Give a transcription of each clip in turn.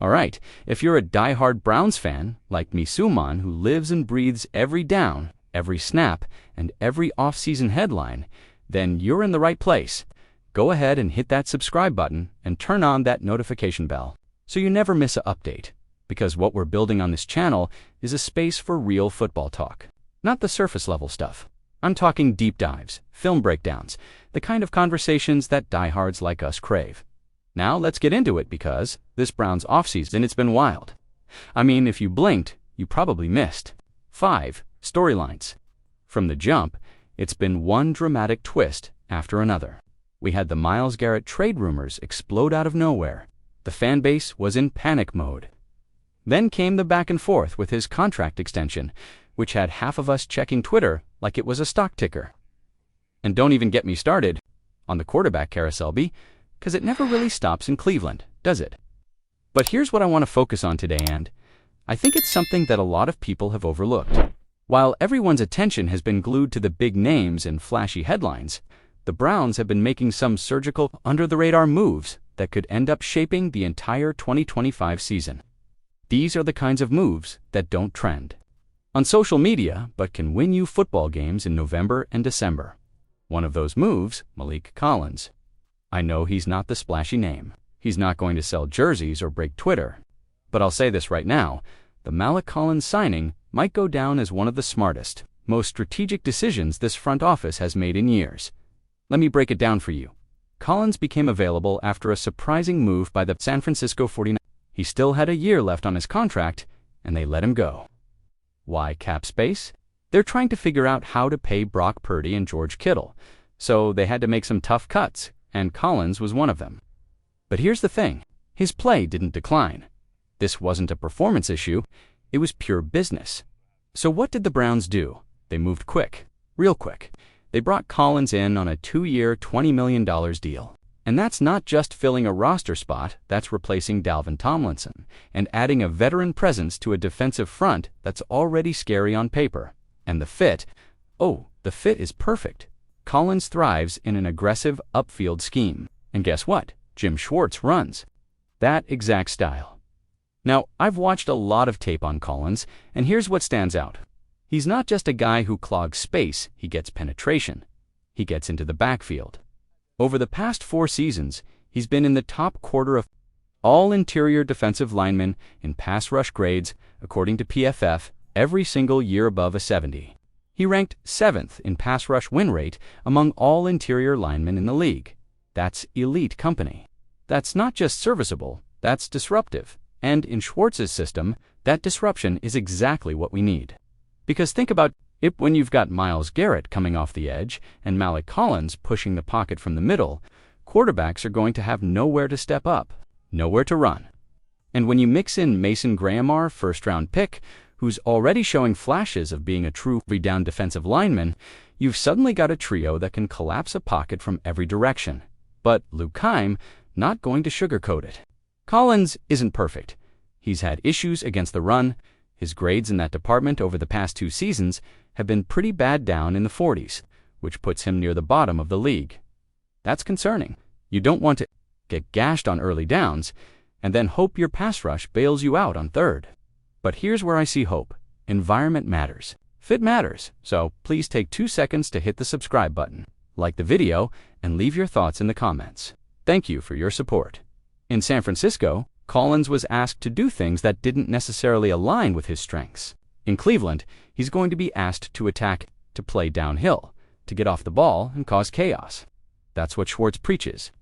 Alright, if you're a die-hard Browns fan, like Misuman, who lives and breathes every down, every snap, and every off-season headline, then you're in the right place. Go ahead and hit that subscribe button and turn on that notification bell so you never miss an update, because what we're building on this channel is a space for real football talk, not the surface-level stuff. I'm talking deep dives, film breakdowns, the kind of conversations that diehards like us crave. Now let's get into it, because this Browns offseason, it's been wild. I mean, if you blinked, you probably missed 5 storylines. From the jump, it's been one dramatic twist after another. We had the Myles Garrett trade rumors explode out of nowhere. The fan base was in panic mode. Then came the back and forth with his contract extension, which had half of us checking Twitter like it was a stock ticker. And don't even get me started on the quarterback carousel, because it never really stops in Cleveland, does it? But here's what I want to focus on today, and I think it's something that a lot of people have overlooked. While everyone's attention has been glued to the big names and flashy headlines, the Browns have been making some surgical, under-the-radar moves that could end up shaping the entire 2025 season. These are the kinds of moves that don't trend on social media but can win you football games in November and December. One of those moves, Maliek Collins. I know he's not the splashy name. He's not going to sell jerseys or break Twitter. But I'll say this right now, the Maliek Collins signing might go down as one of the smartest, most strategic decisions this front office has made in years. Let me break it down for you. Collins became available after a surprising move by the San Francisco 49ers. He still had a year left on his contract, and they let him go. Why cap space? They're trying to figure out how to pay Brock Purdy and George Kittle, so they had to make some tough cuts, and Collins was one of them. But here's the thing, his play didn't decline. This wasn't a performance issue, it was pure business. So what did the Browns do? They moved quick, real quick. They brought Collins in on a 2-year, $20 million deal. And that's not just filling a roster spot, that's replacing Dalvin Tomlinson and adding a veteran presence to a defensive front that's already scary on paper. And the fit is perfect. Collins thrives in an aggressive upfield scheme. And guess what? Jim Schwartz runs that exact style. Now, I've watched a lot of tape on Collins, and here's what stands out. He's not just a guy who clogs space, he gets penetration. He gets into the backfield. Over the past 4 seasons, he's been in the top quarter of all interior defensive linemen in pass rush grades, according to PFF, every single year above a 70. He ranked 7th in pass rush win rate among all interior linemen in the league. That's elite company. That's not just serviceable, that's disruptive. And in Schwartz's system, that disruption is exactly what we need. Because think about it, when you've got Myles Garrett coming off the edge and Maliek Collins pushing the pocket from the middle, quarterbacks are going to have nowhere to step up, nowhere to run. And when you mix in Mason Graham, our first-round pick, who's already showing flashes of being a true every-down defensive lineman, you've suddenly got a trio that can collapse a pocket from every direction. But Luke Keim, not going to sugarcoat it. Collins isn't perfect. He's had issues against the run. His grades in that department over the past 2 seasons have been pretty bad, down in the 40s, which puts him near the bottom of the league. That's concerning. You don't want to get gashed on early downs and then hope your pass rush bails you out on third. But here's where I see hope. Environment matters. Fit matters. So please take 2 seconds to hit the subscribe button, like the video, and leave your thoughts in the comments. Thank you for your support. In San Francisco, Collins was asked to do things that didn't necessarily align with his strengths. In Cleveland, he's going to be asked to attack, to play downhill, to get off the ball and cause chaos. That's what Schwartz preaches.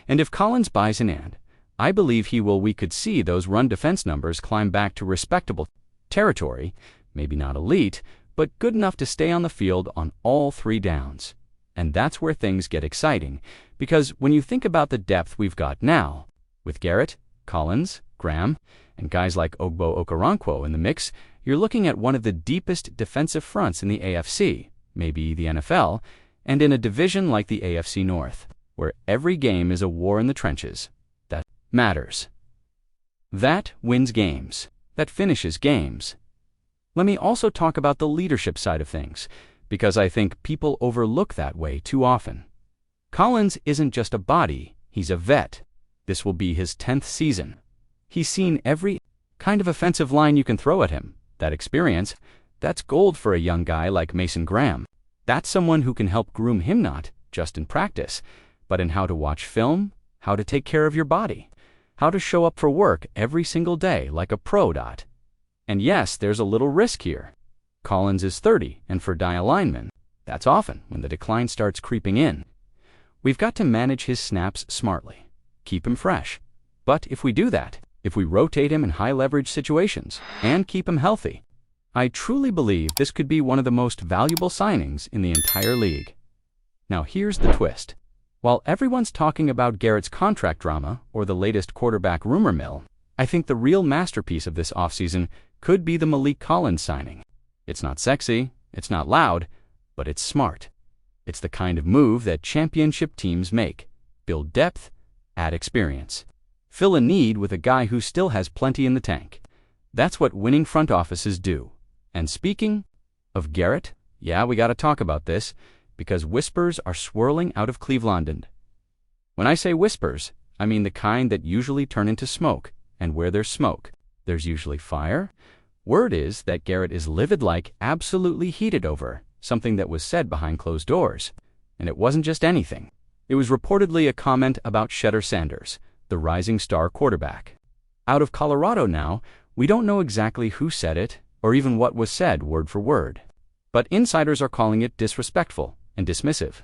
And if Collins buys in, I believe we could see those run defense numbers climb back to respectable territory, maybe not elite, but good enough to stay on the field on all 3 downs. And that's where things get exciting, because when you think about the depth we've got now, with Garrett, Collins, Graham, and guys like Ogbo Okoronkwo in the mix, you're looking at one of the deepest defensive fronts in the AFC, maybe the NFL, and in a division like the AFC North, where every game is a war in the trenches. That matters. That wins games. That finishes games. Let me also talk about the leadership side of things, because I think people overlook that way too often. Collins isn't just a body, he's a vet. This will be his 10th season. He's seen every kind of offensive line you can throw at him. That experience, that's gold for a young guy like Mason Graham. That's someone who can help groom him not just in practice, but in how to watch film, how to take care of your body, how to show up for work every single day like a pro. And yes, there's a little risk here. Collins is 30, and for DI linemen, that's often when the decline starts creeping in. We've got to manage his snaps smartly, keep him fresh. But if we do that, if we rotate him in high-leverage situations and keep him healthy, I truly believe this could be one of the most valuable signings in the entire league. Now here's the twist. While everyone's talking about Garrett's contract drama or the latest quarterback rumor mill, I think the real masterpiece of this offseason could be the Maliek Collins signing. It's not sexy, it's not loud, but it's smart. It's the kind of move that championship teams make. Build depth, add experience. Fill a need with a guy who still has plenty in the tank. That's what winning front offices do. And speaking of Garrett, yeah, we gotta talk about this, because whispers are swirling out of Cleveland. When I say whispers, I mean the kind that usually turn into smoke, and where there's smoke, there's usually fire. Word is that Garrett is livid, like absolutely heated over something that was said behind closed doors. And it wasn't just anything. It was reportedly a comment about Shedeur Sanders, the rising star quarterback. Out of Colorado now, we don't know exactly who said it, or even what was said word for word. But insiders are calling it disrespectful and dismissive.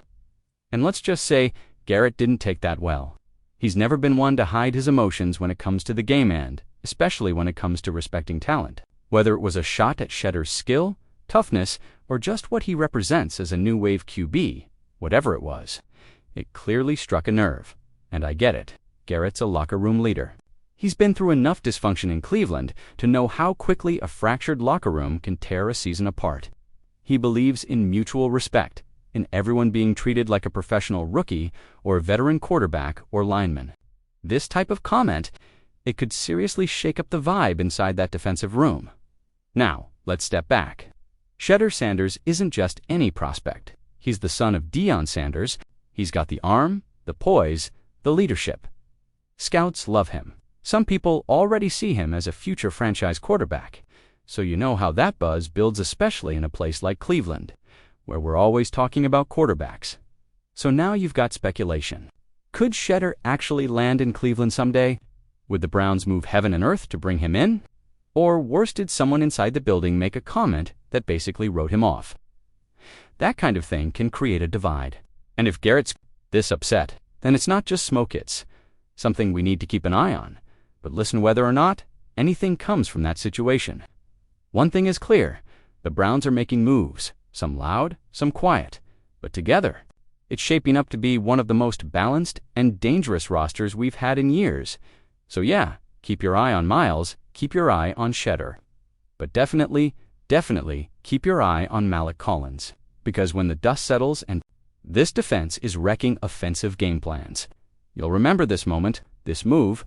And let's just say Garrett didn't take that well. He's never been one to hide his emotions when it comes to the game, and especially when it comes to respecting talent. Whether it was a shot at Shedeur's skill, toughness, or just what he represents as a new wave QB, whatever it was, it clearly struck a nerve. And I get it. Garrett's a locker room leader. He's been through enough dysfunction in Cleveland to know how quickly a fractured locker room can tear a season apart. He believes in mutual respect, in everyone being treated like a professional rookie or veteran quarterback or lineman. This type of comment, it could seriously shake up the vibe inside that defensive room. Now, let's step back. Shedeur Sanders isn't just any prospect. He's the son of Deion Sanders. He's got the arm, the poise, the leadership. Scouts love him. Some people already see him as a future franchise quarterback. So you know how that buzz builds, especially in a place like Cleveland, where we're always talking about quarterbacks. So now you've got speculation. Could Shedeur actually land in Cleveland someday? Would the Browns move heaven and earth to bring him in? Or worse, did someone inside the building make a comment that basically wrote him off? That kind of thing can create a divide. And if Garrett's this upset, then it's not just smoke, it's something we need to keep an eye on. But listen, whether or not anything comes from that situation, one thing is clear: the Browns are making moves, some loud, some quiet, but together, it's shaping up to be one of the most balanced and dangerous rosters we've had in years. So yeah, keep your eye on Miles, keep your eye on Shedeur. But definitely keep your eye on Maliek Collins. Because when the dust settles and this defense is wrecking offensive game plans, you'll remember this moment, this move.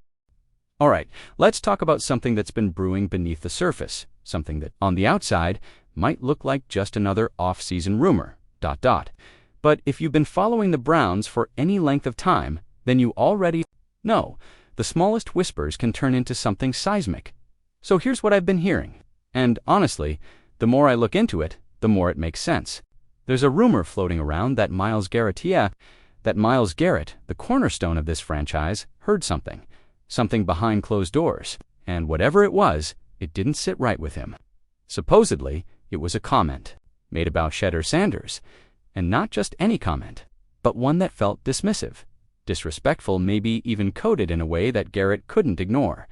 All right, let's talk about something that's been brewing beneath the surface, something that, on the outside, might look like just another off-season rumor, ... But if you've been following the Browns for any length of time, then you already know the smallest whispers can turn into something seismic. So here's what I've been hearing. And honestly, the more I look into it, the more it makes sense. There's a rumor floating around that Myles Garrett, the cornerstone of this franchise, heard something behind closed doors, and whatever it was, it didn't sit right with him. Supposedly, it was a comment made about Shedeur Sanders, and not just any comment, but one that felt dismissive, disrespectful, maybe even coded in a way that Garrett couldn't ignore.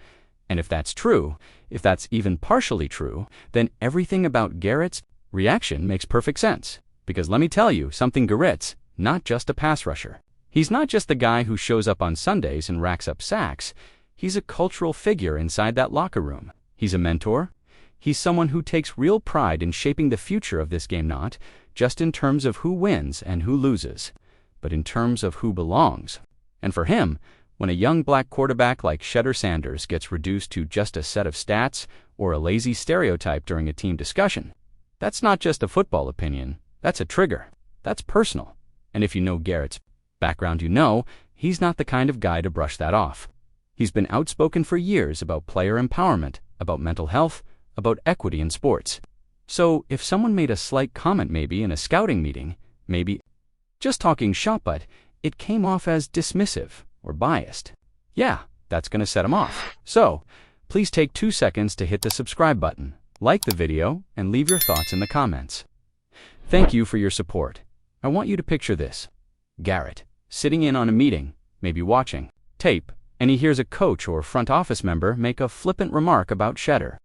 And if that's true, if that's even partially true, then everything about Garrett's reaction makes perfect sense. Because let me tell you something, Garrett's not just a pass rusher. He's not just the guy who shows up on Sundays and racks up sacks. He's a cultural figure inside that locker room. He's a mentor. He's someone who takes real pride in shaping the future of this game, not just in terms of who wins and who loses, but in terms of who belongs. And for him, when a young black quarterback like Shedeur Sanders gets reduced to just a set of stats or a lazy stereotype during a team discussion, that's not just a football opinion. That's a trigger. That's personal. And if you know Garrett's background, you know he's not the kind of guy to brush that off. He's been outspoken for years about player empowerment, about mental health, about equity in sports. So if someone made a slight comment maybe in a scouting meeting, maybe just talking shop, but it came off as dismissive or biased, yeah, that's going to set him off. So please take 2 seconds to hit the subscribe button, like the video, and leave your thoughts in the comments. Thank you for your support. I want you to picture this. Garrett, sitting in on a meeting, maybe watching tape, and he hears a coach or front office member make a flippant remark about Shedeur.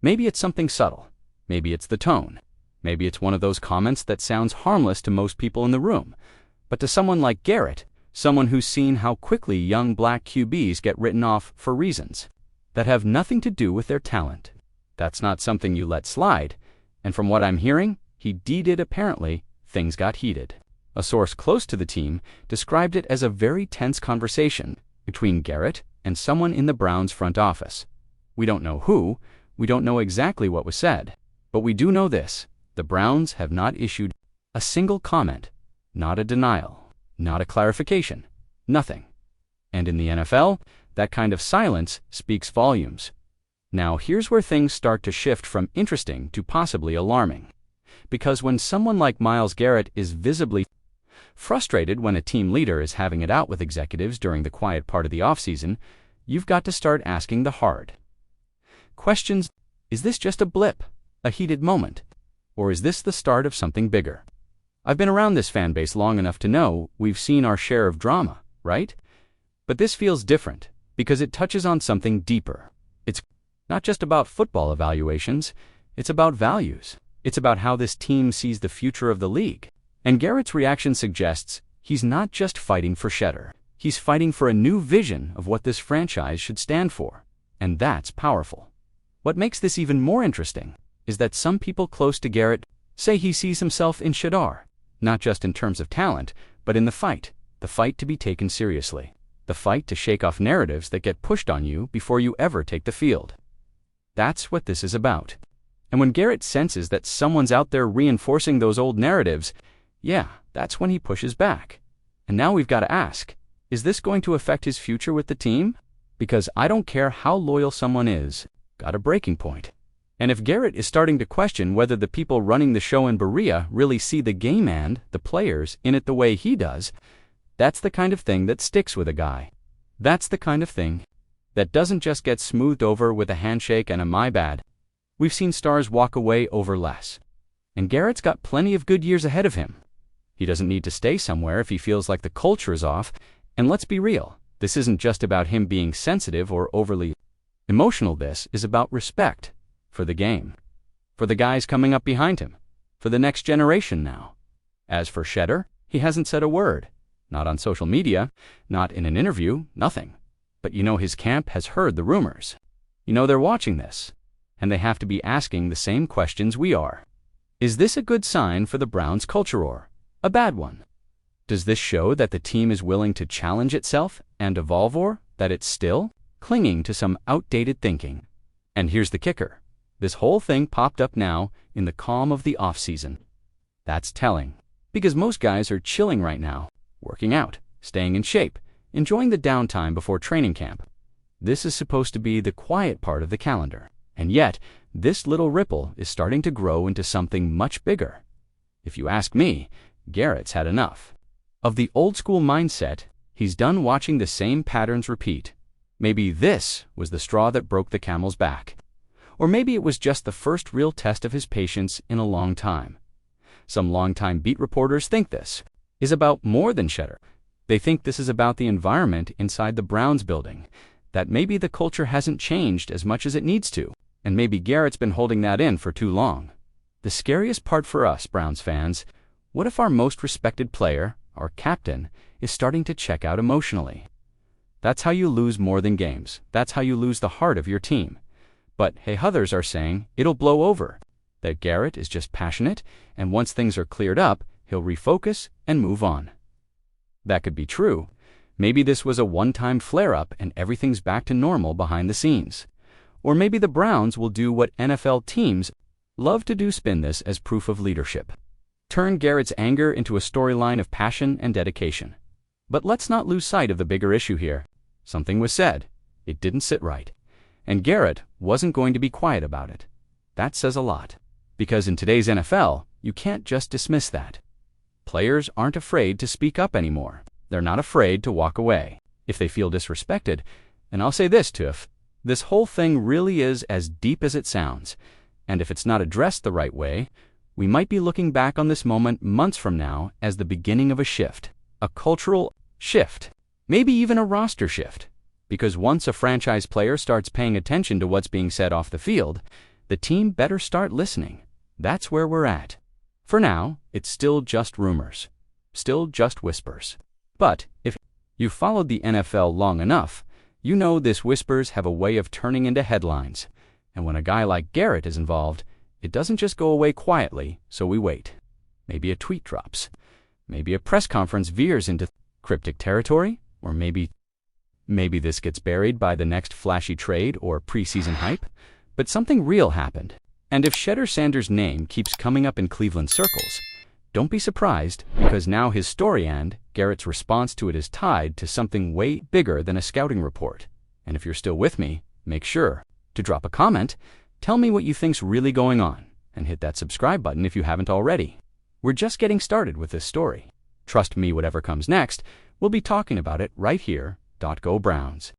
Maybe it's something subtle. Maybe it's the tone. Maybe it's one of those comments that sounds harmless to most people in the room. But to someone like Garrett, someone who's seen how quickly young black QBs get written off for reasons that have nothing to do with their talent, that's not something you let slide. And from what I'm hearing, he did apparently, things got heated. A source close to the team described it as a very tense conversation between Garrett and someone in the Browns front office. We don't know who, we don't know exactly what was said, but we do know this: the Browns have not issued a single comment, not a denial, not a clarification, nothing. And in the NFL, that kind of silence speaks volumes. Now here's where things start to shift from interesting to possibly alarming. Because when someone like Myles Garrett is visibly frustrated when a team leader is having it out with executives during the quiet part of the offseason, you've got to start asking the hard questions. Is this just a blip, a heated moment? Or is this the start of something bigger? I've been around this fan base long enough to know we've seen our share of drama, right? But this feels different because it touches on something deeper. It's not just about football evaluations, it's about values. It's about how this team sees the future of the league. And Garrett's reaction suggests he's not just fighting for Shedeur. He's fighting for a new vision of what this franchise should stand for. And that's powerful. What makes this even more interesting is that some people close to Garrett say he sees himself in Shedeur, not just in terms of talent, but in the fight to be taken seriously, the fight to shake off narratives that get pushed on you before you ever take the field. That's what this is about. And when Garrett senses that someone's out there reinforcing those old narratives, yeah, that's when he pushes back. And now we've got to ask, is this going to affect his future with the team? Because I don't care how loyal someone is, got a breaking point. And if Garrett is starting to question whether the people running the show in Berea really see the game and the players in it the way he does, that's the kind of thing that sticks with a guy. That's the kind of thing that doesn't just get smoothed over with a handshake and a my bad. We've seen stars walk away over less. And Garrett's got plenty of good years ahead of him. He doesn't need to stay somewhere if he feels like the culture is off. And let's be real, this isn't just about him being sensitive or overly emotional. This is about respect for the game, for the guys coming up behind him, for the next generation now. As for Shedeur, he hasn't said a word. Not on social media, not in an interview, nothing. But you know his camp has heard the rumors. You know they're watching this. And they have to be asking the same questions we are. Is this a good sign for the Browns culture or a bad one? Does this show that the team is willing to challenge itself and evolve, or that it's still clinging to some outdated thinking? And here's the kicker. This whole thing popped up now in the calm of the off-season. That's telling, because most guys are chilling right now, working out, staying in shape, enjoying the downtime before training camp. This is supposed to be the quiet part of the calendar. And yet, this little ripple is starting to grow into something much bigger. If you ask me, Garrett's had enough of the old-school mindset. He's done watching the same patterns repeat. Maybe this was the straw that broke the camel's back. Or maybe it was just the first real test of his patience in a long time. Some longtime beat reporters think this is about more than Shedeur. They think this is about the environment inside the Browns building, that maybe the culture hasn't changed as much as it needs to. And maybe Garrett's been holding that in for too long. The scariest part for us, Browns fans, what if our most respected player, our captain, is starting to check out emotionally? That's how you lose more than games. That's how you lose the heart of your team. But hey, others are saying it'll blow over, that Garrett is just passionate, and once things are cleared up, he'll refocus and move on. That could be true. Maybe this was a one-time flare-up and everything's back to normal behind the scenes. Or maybe the Browns will do what NFL teams love to do, spin this as proof of leadership. Turn Garrett's anger into a storyline of passion and dedication. But let's not lose sight of the bigger issue here. Something was said, It didn't sit right. And Garrett wasn't going to be quiet about it. That says a lot. Because in today's NFL, you can't just dismiss that. Players aren't afraid to speak up anymore. They're not afraid to walk away if they feel disrespected. And I'll say this, Tiff, this whole thing really is as deep as it sounds. And if it's not addressed the right way, we might be looking back on this moment months from now as the beginning of a shift, a cultural shift, maybe even a roster shift. Because once a franchise player starts paying attention to what's being said off the field, the team better start listening. That's where we're at. For now, it's still just rumors, still just whispers. But if you've followed the NFL long enough, you know these whispers have a way of turning into headlines. And when a guy like Garrett is involved, it doesn't just go away quietly, so we wait. Maybe a tweet drops. Maybe a press conference veers into cryptic territory, or maybe this gets buried by the next flashy trade or preseason hype. But something real happened. And if Shedeur Sanders' name keeps coming up in Cleveland circles, don't be surprised, because now his story and Garrett's response to it is tied to something way bigger than a scouting report. And if you're still with me, make sure to drop a comment, tell me what you think's really going on, and hit that subscribe button if you haven't already. We're just getting started with this story. Trust me, whatever comes next, we'll be talking about it right here. Go Browns.